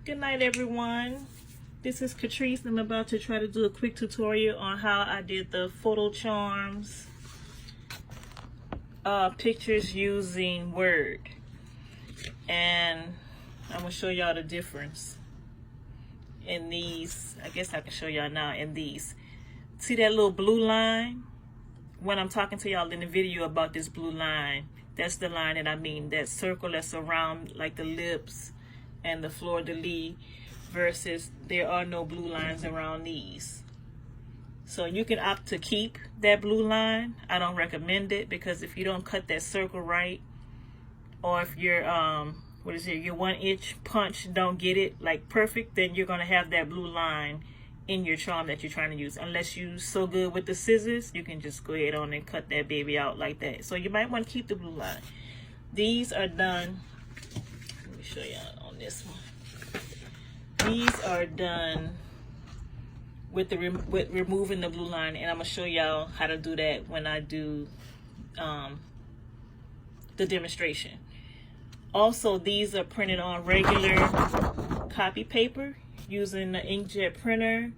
Good night, everyone. This is Catrice, and I'm about to try to do a quick tutorial on how I did the Photo Charms pictures using Word. And I'm going to show y'all the difference in these. I guess I can show y'all now in these. See that little blue line? When I'm talking to y'all in the video about this blue line, that's the line that I mean, that circle that's around like the lips and the fleur-de-lis, versus there are no blue lines around these. So you can opt to keep that blue line. I don't recommend it, because if you don't cut that circle right, or if your your 1-inch punch don't get it like perfect, then you're gonna have that blue line in your charm that you're trying to use. Unless you're so good with the scissors, you can just go ahead on and cut that baby out like that. So you might want to keep the blue line. These are done. Let me show y'all on this one. These are done with removing the blue line, and I'm gonna show y'all how to do that when I do the demonstration. Also, these are printed on regular copy paper using the inkjet printer.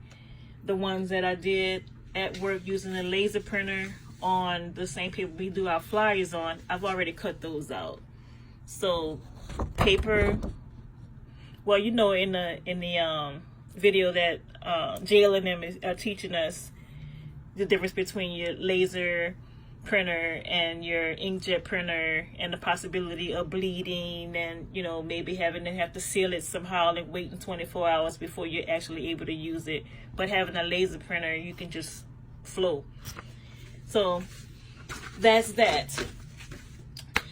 The ones that I did at work using the laser printer on the same paper we do our flyers on, I've already cut those out. So paper, well, you know, in the video that Jail and them are teaching us the difference between your laser printer and your inkjet printer, and the possibility of bleeding, and you know, maybe having to have to seal it somehow and waiting 24 hours before you're actually able to use it. But having a laser printer, you can just flow. So that's that.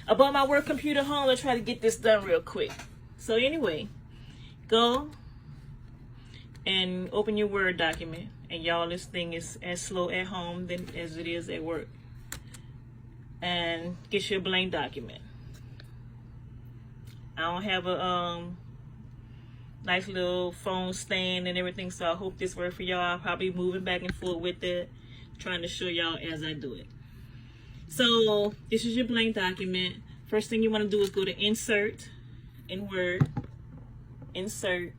About my work computer home, let's try to get this done real quick. So anyway, go and open your Word document. And y'all, this thing is as slow at home as it is at work. And get your blank document. I don't have a nice little phone stand and everything, so I hope this works for y'all. I'll probably be moving back and forth with it, trying to show y'all as I do it. So this is your blank document. First thing you want to do is go to Insert in Word, Insert,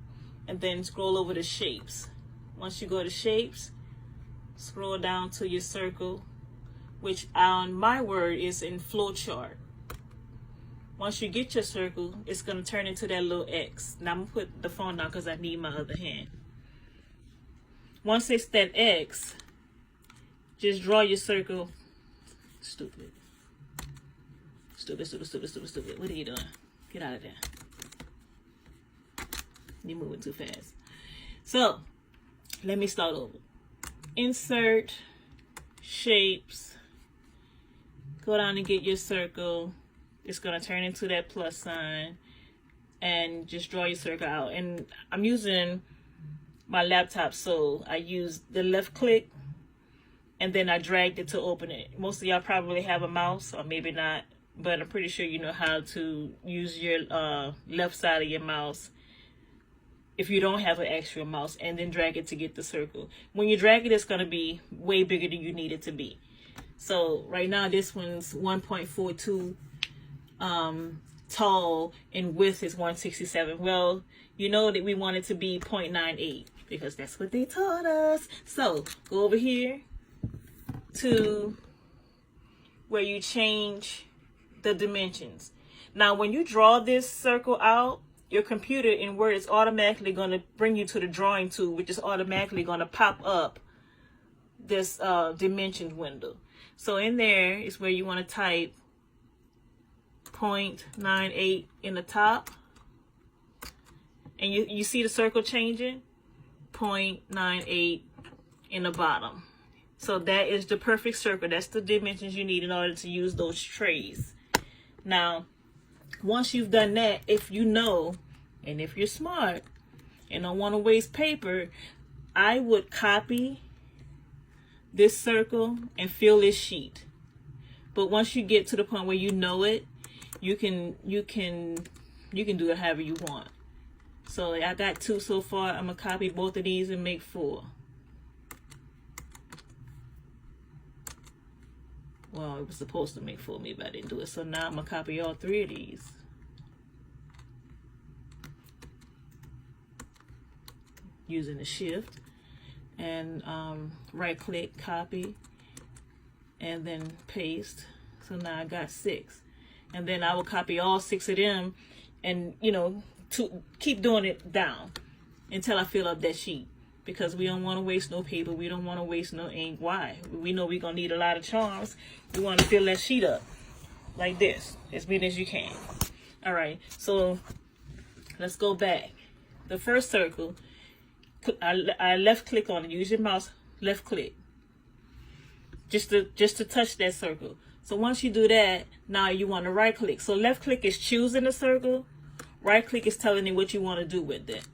and then scroll over to Shapes. Once you go to Shapes, scroll down to your circle, which on my Word is in flowchart. Once you get your circle, it's going to turn into that little X. Now I'm going to put the phone down because I need my other hand. Once it's that X, just draw your circle. Stupid. What are you doing? Get out of there. You're moving too fast. So, let me start over. Insert, Shapes. Go down and get your circle. It's going to turn into that plus sign. And just draw your circle out. And I'm using my laptop, so I use the left click. And then I dragged it to open it. Most of y'all probably have a mouse, or maybe not. But I'm pretty sure you know how to use your left side of your mouse if you don't have an actual mouse. And then drag it to get the circle. When you drag it, it's going to be way bigger than you need it to be. So right now this one's 1.42 tall, and width is 167. Well, you know that we want it to be 0.98 because that's what they taught us. So go over here to where you change the dimensions. Now when you draw this circle out, your computer in Word is automatically going to bring you to the drawing tool, which is automatically going to pop up this dimensions window. So in there is where you want to type 0.98 in the top. And you see the circle changing? 0.98 in the bottom. So that is the perfect circle. That's the dimensions you need in order to use those trays. Now, once you've done that, if you know, and if you're smart and don't want to waste paper, I would copy this circle and fill this sheet. But once you get to the point where you know it, you can do it however you want. So I got 2 so far. I'm gonna copy both of these and make 4. Well, it was supposed to make 4 me, but I didn't do it. So now I'm gonna copy all 3 of these. using the shift, and right click, copy, and then paste. So now I got 6, and then I will copy all 6 of them, and to keep doing it down until I fill up that sheet, because we don't want to waste no paper, we don't want to waste no ink. Why? We know we're gonna need a lot of charms. We want to fill that sheet up like this as many as you can. All right, so let's go back. The first circle, I left click on it. Use your mouse, left click, just to touch that circle. So once you do that, now you want to right click. So left click is choosing the circle, right click is telling you what you want to do with it.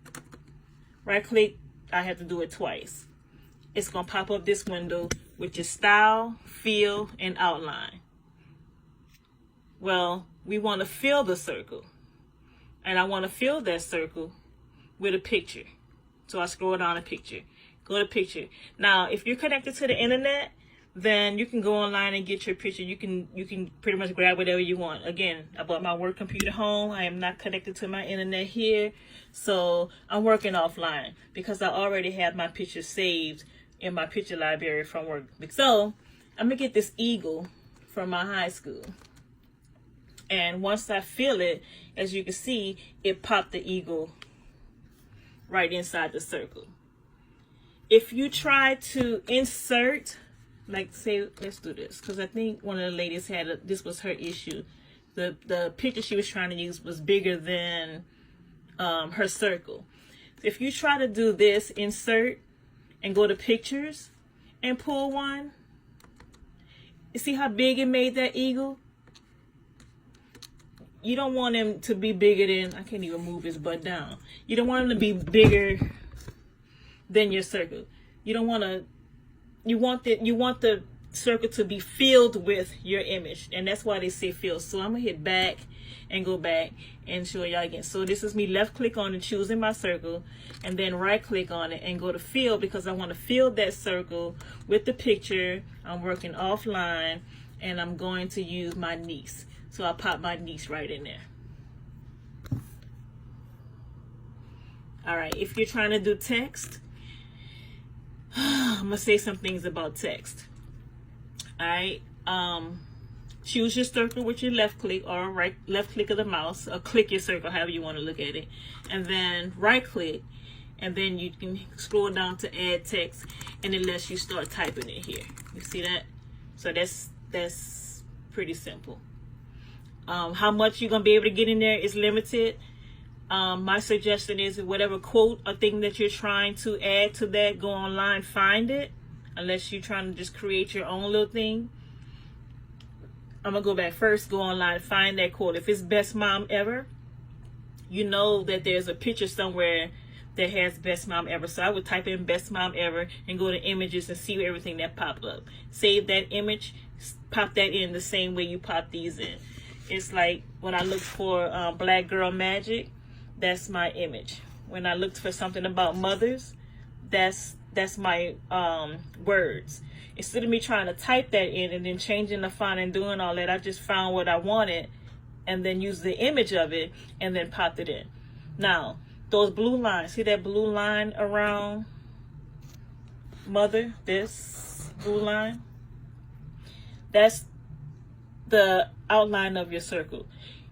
Right click, I have to do it twice. It's gonna pop up this window, which is style, fill, and outline. Well, we want to fill the circle, and I want to fill that circle with a picture. So I scroll down a picture, go to picture. Now, if you're connected to the internet, then you can go online and get your picture. You can pretty much grab whatever you want. Again, I bought my work computer home. I am not connected to my internet here, so I'm working offline because I already have my pictures saved in my picture library from work. So I'm gonna get this eagle from my high school, and once I fill it, as you can see, it popped the eagle right inside the circle. If you try to insert, like say, let's do this, because I think one of the ladies had this was her issue. The picture she was trying to use was bigger than her circle. If you try to do this, insert, and go to pictures and pull one, you see how big it made that eagle? You don't want him to be bigger than, I can't even move his butt down. You don't want him to be bigger than your circle. You don't want to, you want the circle to be filled with your image, and that's why they say fill. So I'm gonna hit back and go back and show y'all again. So this is me left click on it, choosing my circle, and then right click on it and go to fill, because I want to fill that circle with the picture. I'm working offline, and I'm going to use my niece. So I'll pop my niece right in there. All right, if you're trying to do text, I'm gonna say some things about text. All right, choose your circle with your left click, or left click of the mouse, or click your circle, however you want to look at it, and then right click, and then you can scroll down to add text, and it lets you start typing it here. You see that? So that's pretty simple. How much you're gonna be able to get in there is limited. My suggestion is whatever quote or thing that you're trying to add to that, go online, find it, unless you're trying to just create your own little thing. I'm gonna go back first, go online, find that quote. If it's best mom ever, you know that there's a picture somewhere that has best mom ever. So I would type in best mom ever and go to images and see everything that popped up. Save that image, pop that in the same way you pop these in. It's like when I looked for Black Girl Magic, that's my image. When I looked for something about mothers, that's my words. Instead of me trying to type that in and then changing the font and doing all that, I just found what I wanted and then used the image of it and then popped it in. Now, those blue lines, see that blue line around mother, this blue line? That's the outline of your circle.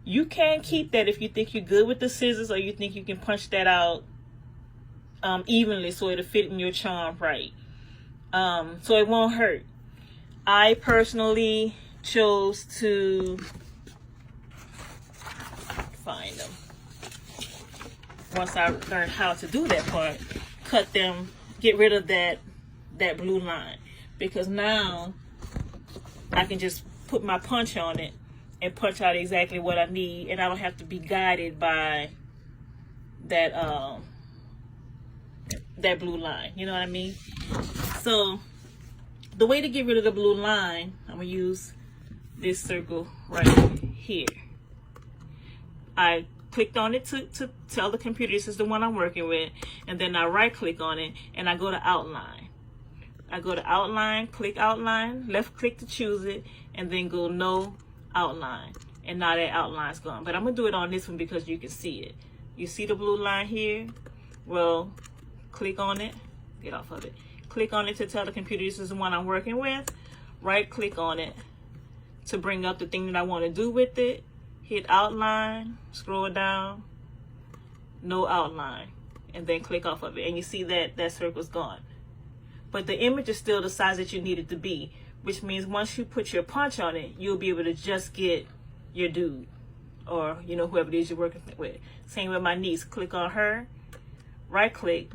You can keep that if you think you're good with the scissors, or you think you can punch that out evenly so it'll fit in your charm right. So it won't hurt. I personally chose to find them. Once I learned how to do that part, cut them, get rid of that blue line, because now I can just put my punch on it and punch out exactly what I need, and I don't have to be guided by that that blue line. You know what I mean? So the way to get rid of the blue line, I'm gonna use this circle right here. I clicked on it to tell the computer this is the one I'm working with, and then I right click on it and I go to outline. I go to outline, click outline, left click to choose it, and then go no outline. And now that outline's gone. But I'm gonna do it on this one because you can see it. You see the blue line here? Well, click on it, get off of it. Click on it to tell the computer this is the one I'm working with. Right click on it to bring up the thing that I want to do with it. Hit outline, scroll down, no outline, and then click off of it. And you see that that circle's gone. But the image is still the size that you need it to be, which means once you put your punch on it, you'll be able to just get your dude, or you know, whoever it is you're working with. Same with my niece. Click on her, right click,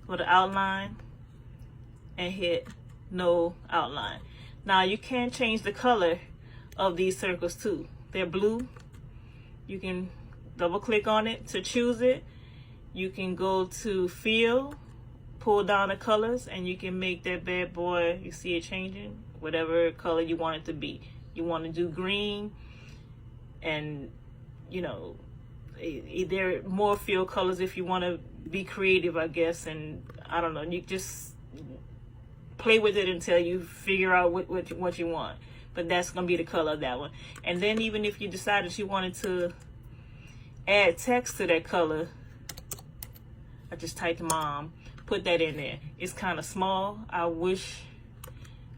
go to outline, and hit no outline. Now you can change the color of these circles too. They're blue. You can double click on it to choose it. You can go to fill, pull down the colors, and you can make that bad boy, you see it changing, whatever color you want it to be. You want to do green, and you know, there are more fill colors if you want to be creative, I guess. And I don't know, you just play with it until you figure out what you want. But that's gonna be the color of that one. And then even if you decided you wanted to add text to that color, I just typed mom, put that in there. It's kind of small. I wish,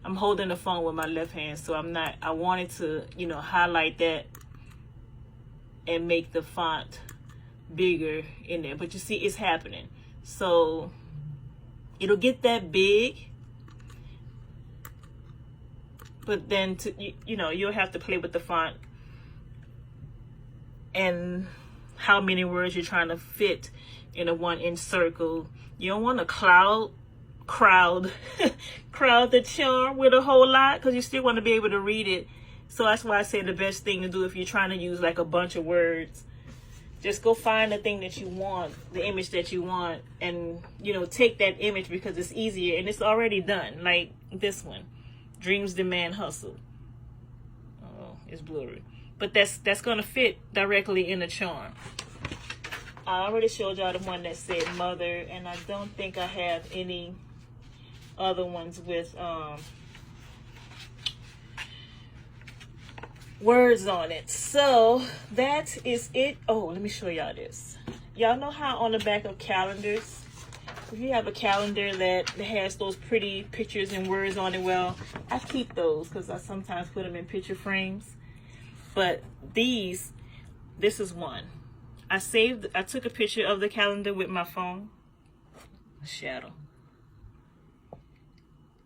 I'm holding the phone with my left hand, so I wanted to, you know, highlight that and make the font bigger in there. But you see, it's happening. So it'll get that big, but then you know, you'll have to play with the font and how many words you're trying to fit in a 1-inch circle. You don't want to crowd the charm with a whole lot, because you still want to be able to read it. So that's why I say the best thing to do if you're trying to use like a bunch of words, just go find the thing that you want, the image that you want, and you know, take that image, because it's easier and it's already done. Like this one, Dreams Demand Hustle. Oh, it's blurry, but that's gonna fit directly in the charm. I already showed y'all the one that said mother, and I don't think I have any other ones with words on it. So that is it. Oh, let me show y'all this. Y'all know how on the back of calendars, if you have a calendar that has those pretty pictures and words on it, well, I keep those because I sometimes put them in picture frames. But this is one. I took a picture of the calendar with my phone, shadow,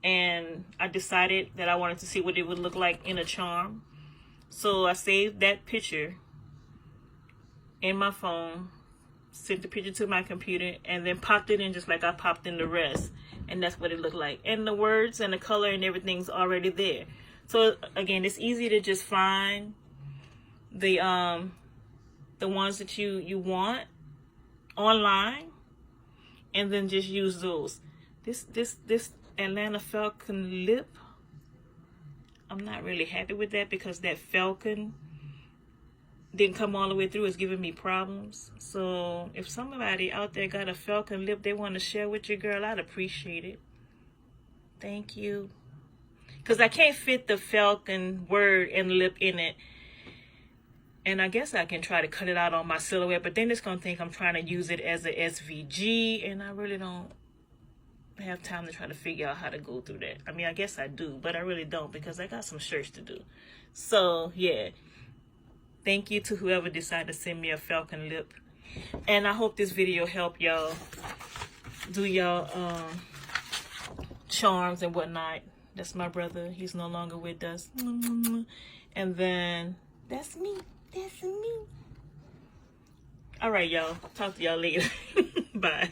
and I decided that I wanted to see what it would look like in a charm. So I saved that picture in my phone, sent the picture to my computer, and then popped it in just like I popped in the rest. And that's what it looked like. And the words and the color and everything's already there. So again, it's easy to just find the ones that you want online, and then just use those. This Atlanta Falcon lip, I'm not really happy with that, because that Falcon didn't come all the way through. It's giving me problems. So if somebody out there got a Falcon lip they want to share with your girl, I'd appreciate it. Thank you. Because I can't fit the Falcon word and lip in it. And I guess I can try to cut it out on my silhouette, but then it's going to think I'm trying to use it as a SVG, and I really don't have time to try to figure out how to go through that. I mean, I guess I do, but I really don't, because I got some shirts to do. So, yeah. Thank you to whoever decided to send me a Falcon lip. And I hope this video helped y'all do y'all charms and whatnot. That's my brother. He's no longer with us. And then, that's me. That's me. All right, y'all. Talk to y'all later. Bye.